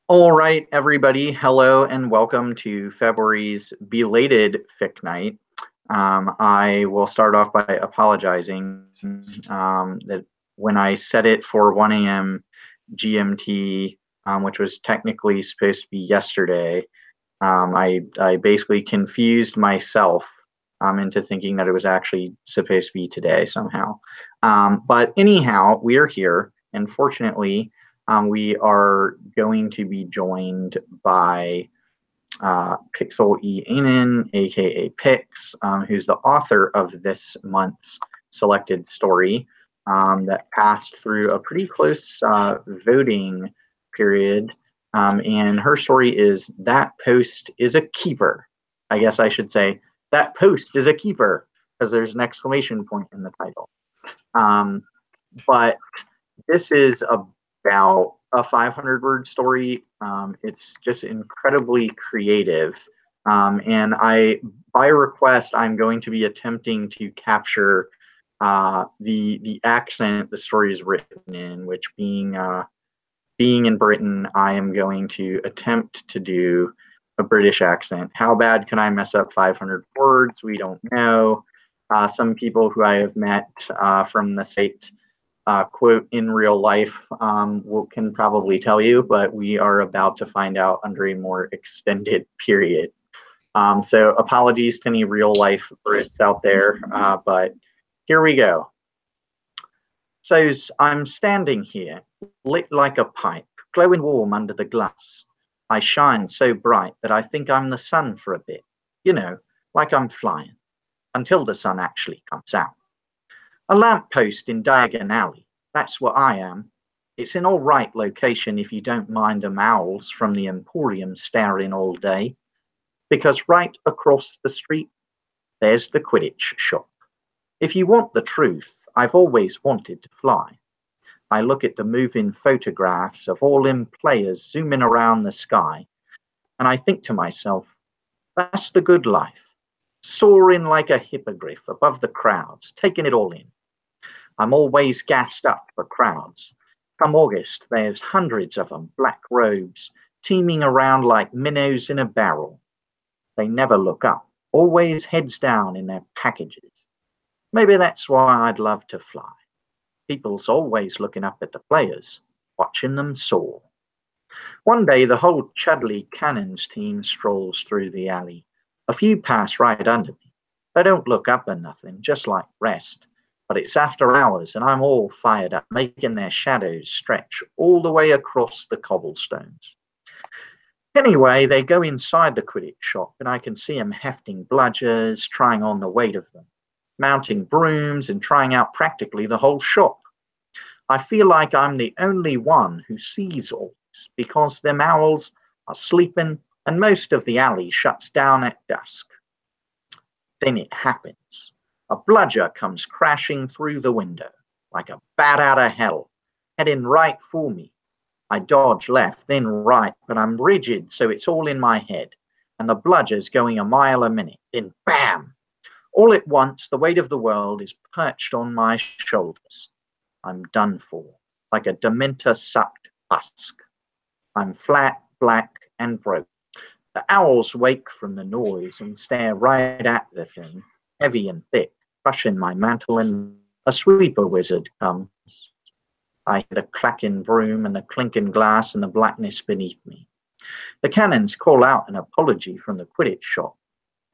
All right, everybody. Hello and welcome to February's Belated Fic Night. I will start off by apologizing that when I set it for 1 a.m. GMT, which was technically supposed to be yesterday, I basically confused myself into thinking that it was actually supposed to be today somehow. But anyhow, we are here, and fortunately, we are going to be joined by Pixileanin, aka Pix, who's the author of this month's selected story that passed through a pretty close voting period. And her story is That Post is a Keeper. I guess I should say That Post is a Keeper, because there's an exclamation point in the title. But this is about a 500-word story. It's just incredibly creative. And by request, I'm going to be attempting to capture the accent the story is written in, which being in Britain, I am going to attempt to do a British accent. How bad can I mess up 500 words? We don't know. Some people who I have met from the site quote in real life can probably tell you, but we are about to find out under a more extended period. So apologies to any real life Brits out there, but here we go. So I'm standing here, lit like a pipe, glowing warm under the glass. I shine so bright that I think I'm the sun for a bit, like I'm flying, until the sun actually comes out. A lamppost in Diagon Alley, that's what I am. It's an all right location if you don't mind them owls from the Emporium staring all day, because right across the street, there's the Quidditch shop. If you want the truth, I've always wanted to fly. I look at the moving photographs of all them players zooming around the sky, and I think to myself, that's the good life, soaring like a hippogriff above the crowds, taking it all in. I'm always gassed up for crowds. Come August, there's hundreds of them, black robes, teeming around like minnows in a barrel. They never look up, always heads down in their packages. Maybe that's why I'd love to fly. People's always looking up at the players, watching them soar. One day, the whole Chudley Cannons team strolls through the alley. A few pass right under me. They don't look up or nothing, just like rest. But it's after hours, and I'm all fired up, making their shadows stretch all the way across the cobblestones. Anyway, they go inside the Quidditch shop, and I can see them hefting bludgers, trying on the weight of them, mounting brooms, and trying out practically the whole shop. I feel like I'm the only one who sees all this, because them owls are sleeping, and most of the alley shuts down at dusk. Then it happens. A bludger comes crashing through the window, like a bat out of hell, heading right for me. I dodge left, then right, but I'm rigid, so it's all in my head, and the bludger's going a mile a minute. Then bam! All at once, the weight of the world is perched on my shoulders. I'm done for, like a Dementor-sucked husk. I'm flat, black, and broke. The owls wake from the noise and stare right at the thing, heavy and thick, crushing my mantle, and a sweeper wizard comes. I hear the clacking broom and the clinking glass and the blackness beneath me. The cannons call out an apology from the Quidditch shop,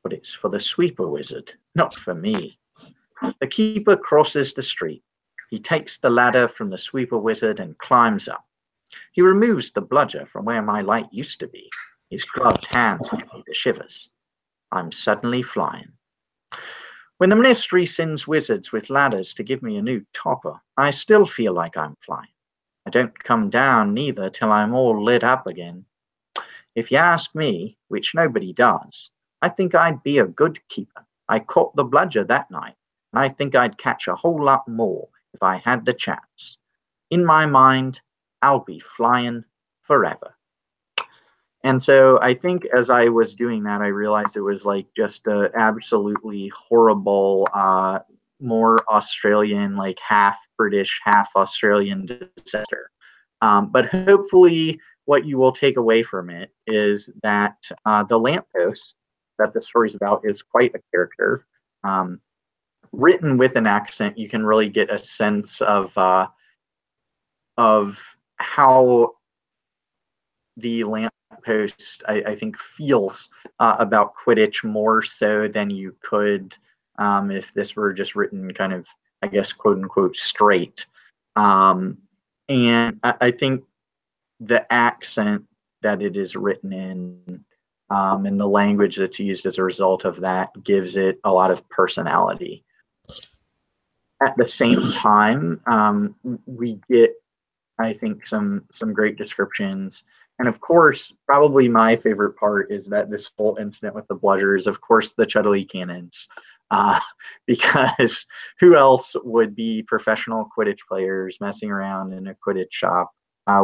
but it's for the sweeper wizard, not for me. The keeper crosses the street. He takes the ladder from the sweeper wizard and climbs up. He removes the bludger from where my light used to be. His gloved hands give me the shivers. I'm suddenly flying. When the ministry sends wizards with ladders to give me a new topper, I still feel like I'm flying. I don't come down neither till I'm all lit up again. If you ask me, which nobody does, I think I'd be a good keeper. I caught the bludger that night, and I think I'd catch a whole lot more if I had the chance. In my mind, I'll be flying forever. And so I think as I was doing that, I realized it was like just a absolutely horrible, more Australian, like half British, half Australian disaster. But hopefully what you will take away from it is that the lamppost that the story's about is quite a character. Written with an accent, you can really get a sense of how the lamppost, I think, feels about Quidditch more so than you could if this were just written kind of, I guess, quote unquote, straight. And I think the accent that it is written in and the language that's used as a result of that gives it a lot of personality. At the same time, we get, I think, some great descriptions. And of course, probably my favorite part is that this whole incident with the bludgers, of course, the Pixileanin, because who else would be professional Quidditch players messing around in a Quidditch shop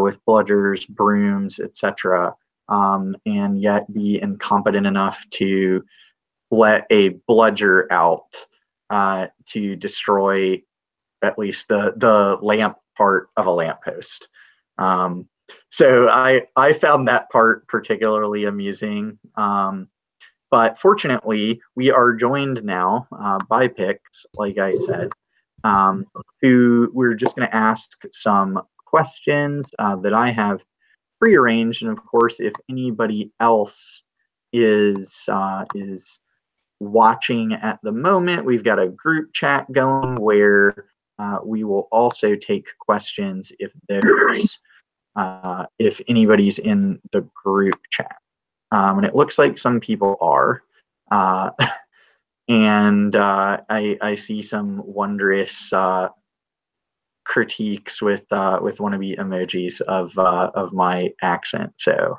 with bludgers, brooms, etc., and yet be incompetent enough to let a bludger out to destroy at least the lamp part of a lamppost. So I found that part particularly amusing. But fortunately, we are joined now by Pix, like I said, who we're just going to ask some questions that I have prearranged. And of course, if anybody else is watching at the moment, we've got a group chat going where we will also take questions if anybody's in the group chat. And it looks like some people are. And I see some wondrous critiques with wannabe emojis of my accent. So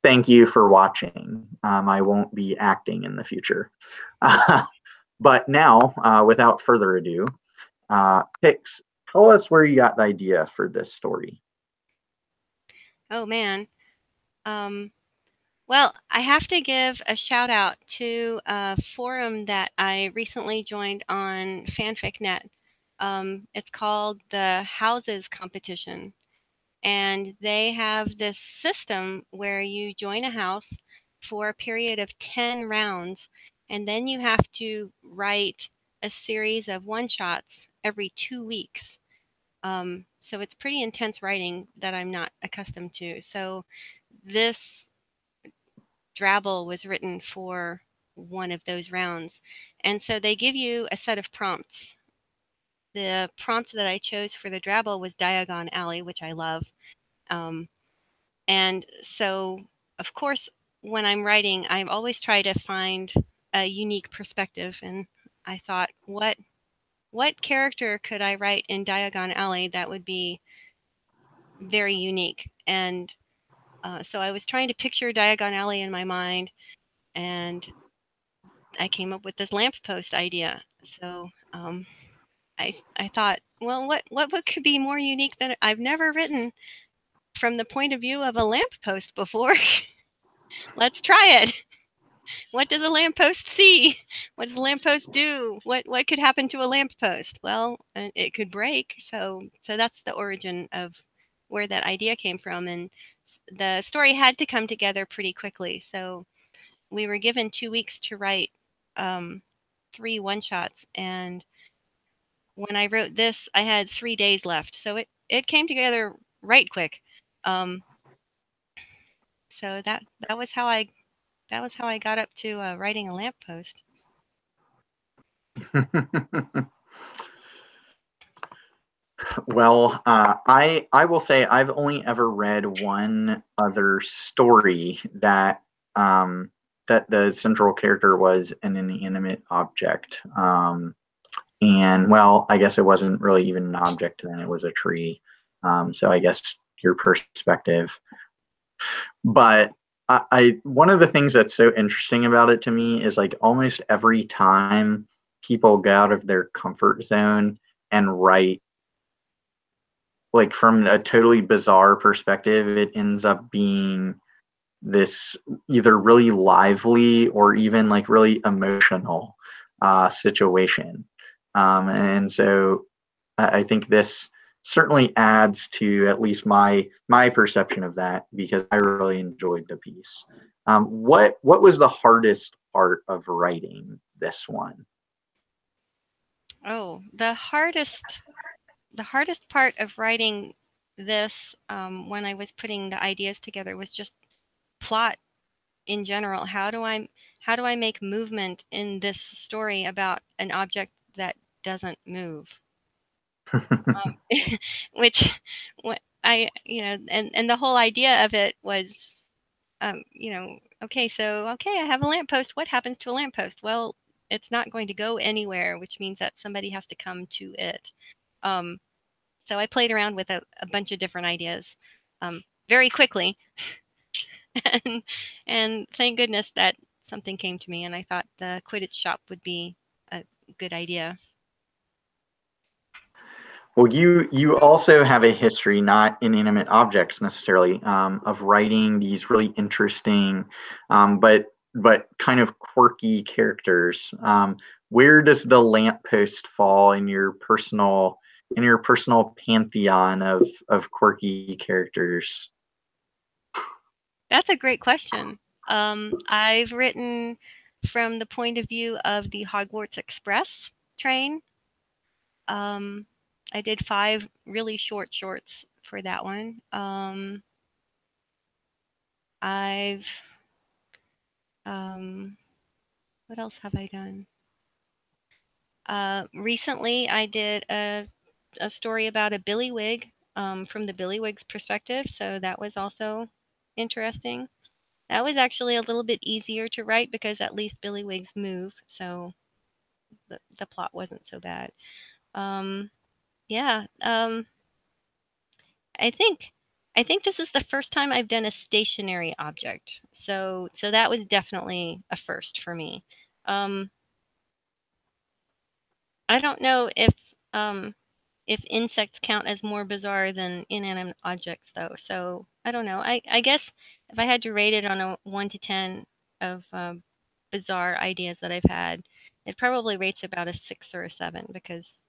thank you for watching. I won't be acting in the future. But now, without further ado, Pix, tell us where you got the idea for this story. Oh, man. Well, I have to give a shout out to a forum that I recently joined on FanficNet. It's called the Houses Competition. And they have this system where you join a house for a period of 10 rounds, and then you have to write a series of one-shots every 2 weeks. So it's pretty intense writing that I'm not accustomed to. So this Drabble was written for one of those rounds. And so they give you a set of prompts. The prompt that I chose for the Drabble was Diagon Alley, which I love. And so, of course, when I'm writing, I always try to find a unique perspective. And I thought, what character could I write in Diagon Alley that would be very unique? And so I was trying to picture Diagon Alley in my mind, and I came up with this lamppost idea. So I thought, well, what could be more unique than I've never written from the point of view of a lamppost before? Let's try it. What does a lamppost see? What does a lamppost do? What could happen to a lamppost? Well, it could break. So that's the origin of where that idea came from, and the story had to come together pretty quickly. So we were given 2 weeks to write 3 one-shots, and when I wrote this, I had 3 days left. So it came together right quick. So that was how I got up to writing a lamppost. Well, I will say I've only ever read one other story that that the central character was an inanimate object. And well, I guess it wasn't really even an object then; it was a tree. So I guess your perspective. But I one of the things that's so interesting about it to me is like almost every time people get out of their comfort zone and write, like from a totally bizarre perspective, it ends up being this either really lively or even like really emotional situation. And so I think this certainly adds to at least my perception of that, because I really enjoyed the piece. What was the hardest part of writing this one? Oh, the hardest part of writing this, when I was putting the ideas together, was just plot in general. How do I make movement in this story about an object that doesn't move? Which, what I, and the whole idea of it was, okay, so okay, I have a lamppost. What happens to a lamppost? Well, it's not going to go anywhere, which means that somebody has to come to it. Um, so I played around with a bunch of different ideas, very quickly, and thank goodness that something came to me, and I thought the Quidditch shop would be a good idea. Well, you also have a history, not inanimate objects necessarily, of writing these really interesting, but kind of quirky characters. Where does the lamppost fall in your personal pantheon of quirky characters? That's a great question. I've written from the point of view of the Hogwarts Express train. Um, I did 5 really short shorts for that one. I've what else have I done? Recently, I did a story about a billywig, from the billywig's perspective, so that was also interesting. That was actually a little bit easier to write because at least billywig's move, so the plot wasn't so bad. Um, yeah, I think I think this is the first time I've done a stationary object, so that was definitely a first for me. Um, I don't know if insects count as more bizarre than inanimate objects, though. So I don't know. I guess if I had to rate it on a 1 to 10 of bizarre ideas that I've had, it probably rates about a 6 or a 7 because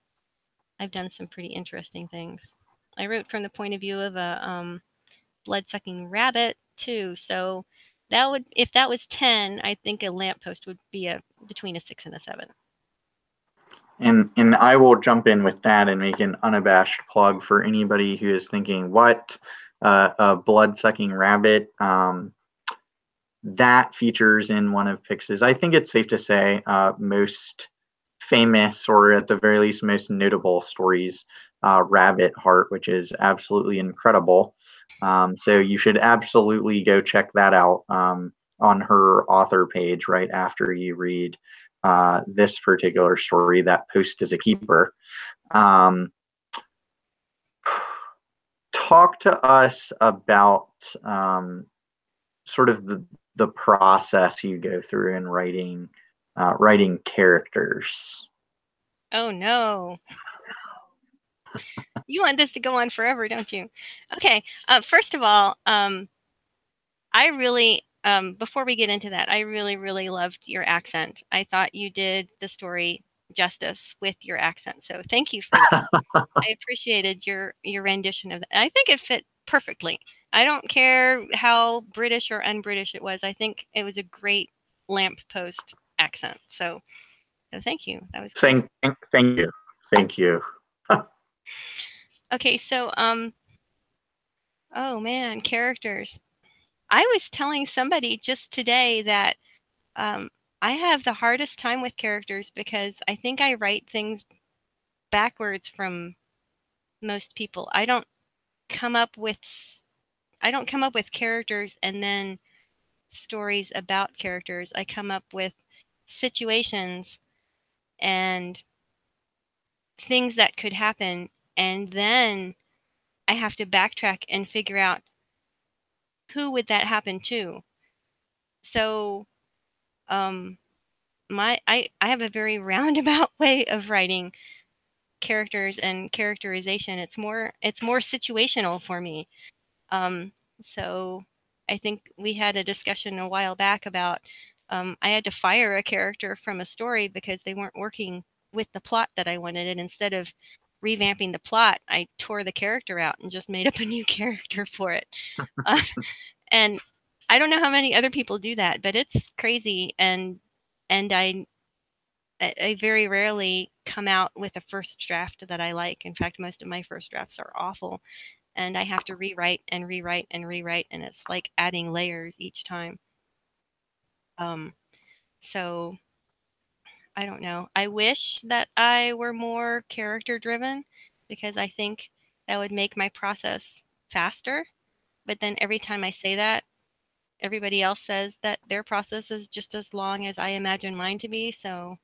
I've done some pretty interesting things. I wrote from the point of view of a blood-sucking rabbit too. So that would, if that was 10, I think a lamppost would be a between a 6 and a 7. And I will jump in with that and make an unabashed plug for anybody who is thinking, what, a blood sucking rabbit? That features in one of Pix's, I think it's safe to say, most famous, or at the very least most notable stories, Rabbit Heart, which is absolutely incredible. So you should absolutely go check that out, on her author page right after you read this particular story. That post is a keeper. Um, Talk to us about, sort of the process you go through in writing characters. Oh no. You want this to go on forever, don't you? Okay. First of all, I really, before we get into that, I really, really loved your accent. I thought you did the story justice with your accent. So thank you for that. I appreciated your rendition of that. I think it fit perfectly. I don't care how British or un-British it was. I think it was a great lamppost accent. So thank you. That was great. Thank you, thank you. Okay, so oh man, characters. I was telling somebody just today that um, I have the hardest time with characters because I think I write things backwards from most people. Come up with I don't come up with characters and then stories about characters. I come up with situations and things that could happen, and then I have to backtrack and figure out who would that happen to. So, um, I have a very roundabout way of writing characters and characterization. It's more situational for me. Um, so I think we had a discussion a while back about I had to fire a character from a story because they weren't working with the plot that I wanted, and instead of revamping the plot, I tore the character out and just made up a new character for it. And I don't know how many other people do that, but it's crazy. And I very rarely come out with a first draft that I like. In fact, most of my first drafts are awful, and I have to rewrite and rewrite and rewrite, and it's like adding layers each time. So I don't know. I wish that I were more character driven because I think that would make my process faster. But then every time I say that, everybody else says that their process is just as long as I imagine mine to be. So,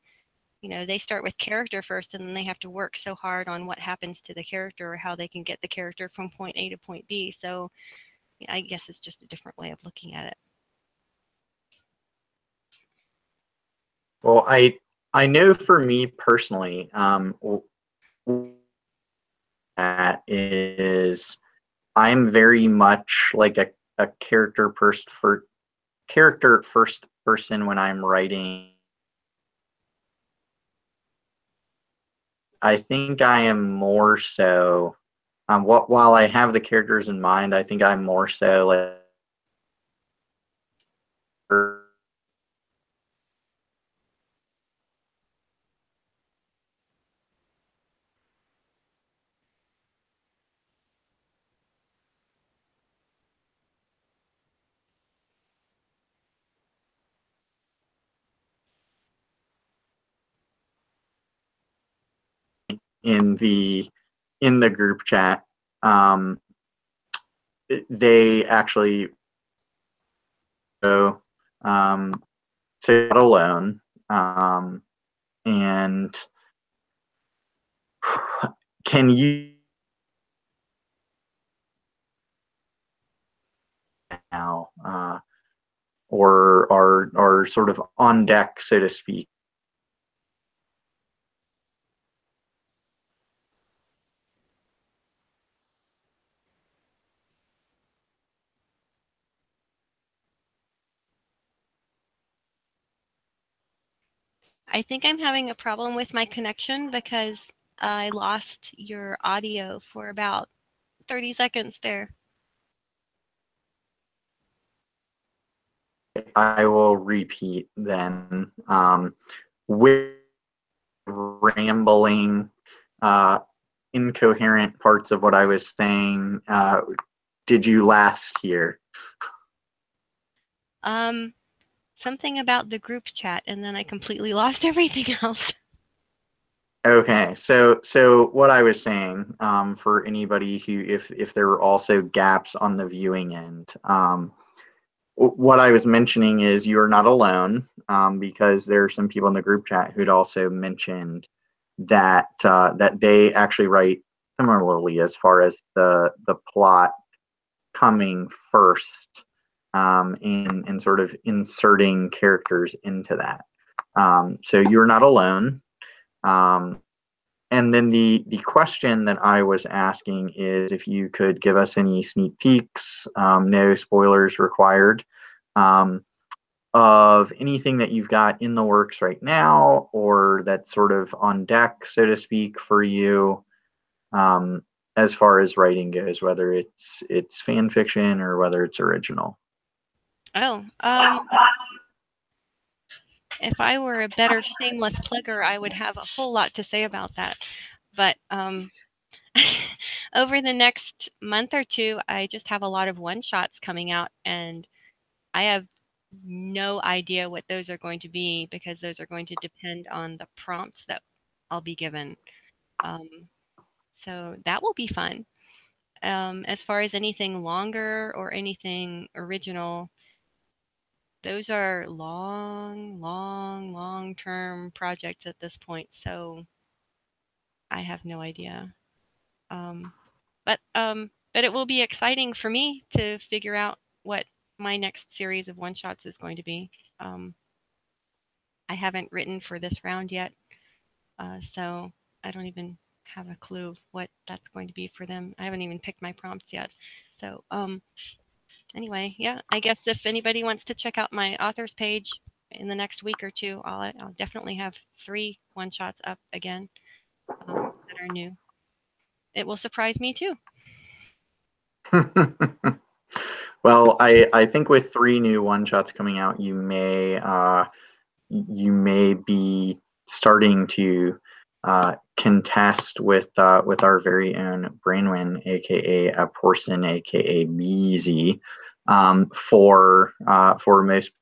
they start with character first and then they have to work so hard on what happens to the character or how they can get the character from point A to point B. So, I guess it's just a different way of looking at it. Well, I know for me personally, that is, I'm very much like a character first person when I'm writing. I think I am more so, while I have the characters in mind, I think I'm more so like in the group chat. They actually go, so not alone, and can you now, or are sort of on deck, so to speak? I think I'm having a problem with my connection because I lost your audio for about 30 seconds there. I will repeat then. With rambling, incoherent parts of what I was saying, did you last hear? Something about the group chat, and then I completely lost everything else. Okay, so what I was saying, for anybody who, if there are also gaps on the viewing end, what I was mentioning is you are not alone, because there are some people in the group chat who'd also mentioned that that they actually write similarly as far as the plot coming first, and sort of inserting characters into that. So you're not alone. And then the question that I was asking is if you could give us any sneak peeks, no spoilers required, of anything that you've got in the works right now or that's sort of on deck, so to speak, for you, as far as writing goes, whether it's fan fiction or whether it's original. Oh, if I were a better shameless plugger, I would have a whole lot to say about that. But over the next month or two, I just have a lot of one-shots coming out, and I have no idea what those are going to be because those are going to depend on the prompts that I'll be given. So that will be fun. As far as anything longer or anything original, those are long-term projects at this point. So I have no idea. Um, but it will be exciting for me to figure out what my next series of one shots is going to be. I haven't written for this round yet, so I don't even have a clue what that's going to be for them. I haven't even picked my prompts yet. So anyway, yeah, I guess if anybody wants to check out my authors page in the next week or two, I'll definitely have 3 one shots up again that are new. it will surprise me too. Well, I think with 3 new one-shots coming out, you may be starting to contest with our very own Brainwin, aka Porson, aka Beezy, for most.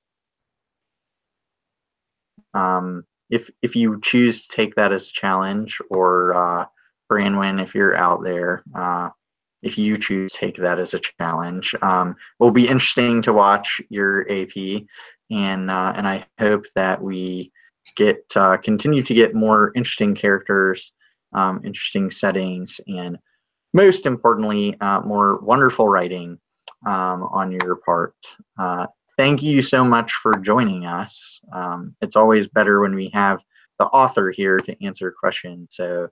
If you choose to take that as a challenge, or Brainwin, if you're out there, if you choose to take that as a challenge, it'll be interesting to watch your AP, and I hope that we continue to get more interesting characters, interesting settings, and most importantly, more wonderful writing on your part. Thank you so much for joining us. It's always better when we have the author here to answer questions. So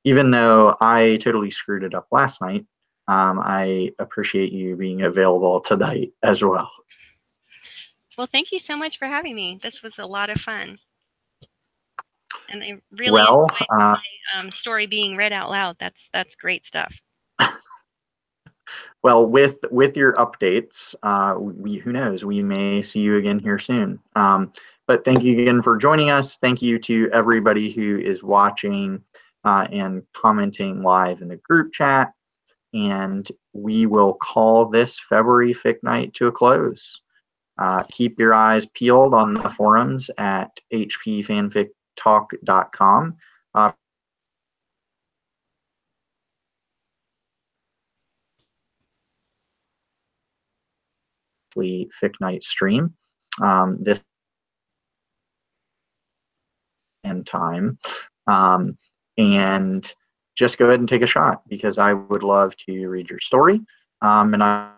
even though I totally screwed it up last night, I appreciate you being available tonight as well. Well, thank you so much for having me. This was a lot of fun. And I really enjoyed my story being read out loud. That's great stuff. Well, with your updates, who knows, we may see you again here soon. But thank you again for joining us. Thank you to everybody who is watching and commenting live in the group chat. And we will call this February Fic Night to a close. Keep your eyes peeled on the forums at hpfanfictalk.com. Fic Night stream this and time, and just go ahead and take a shot, because I would love to read your story, and I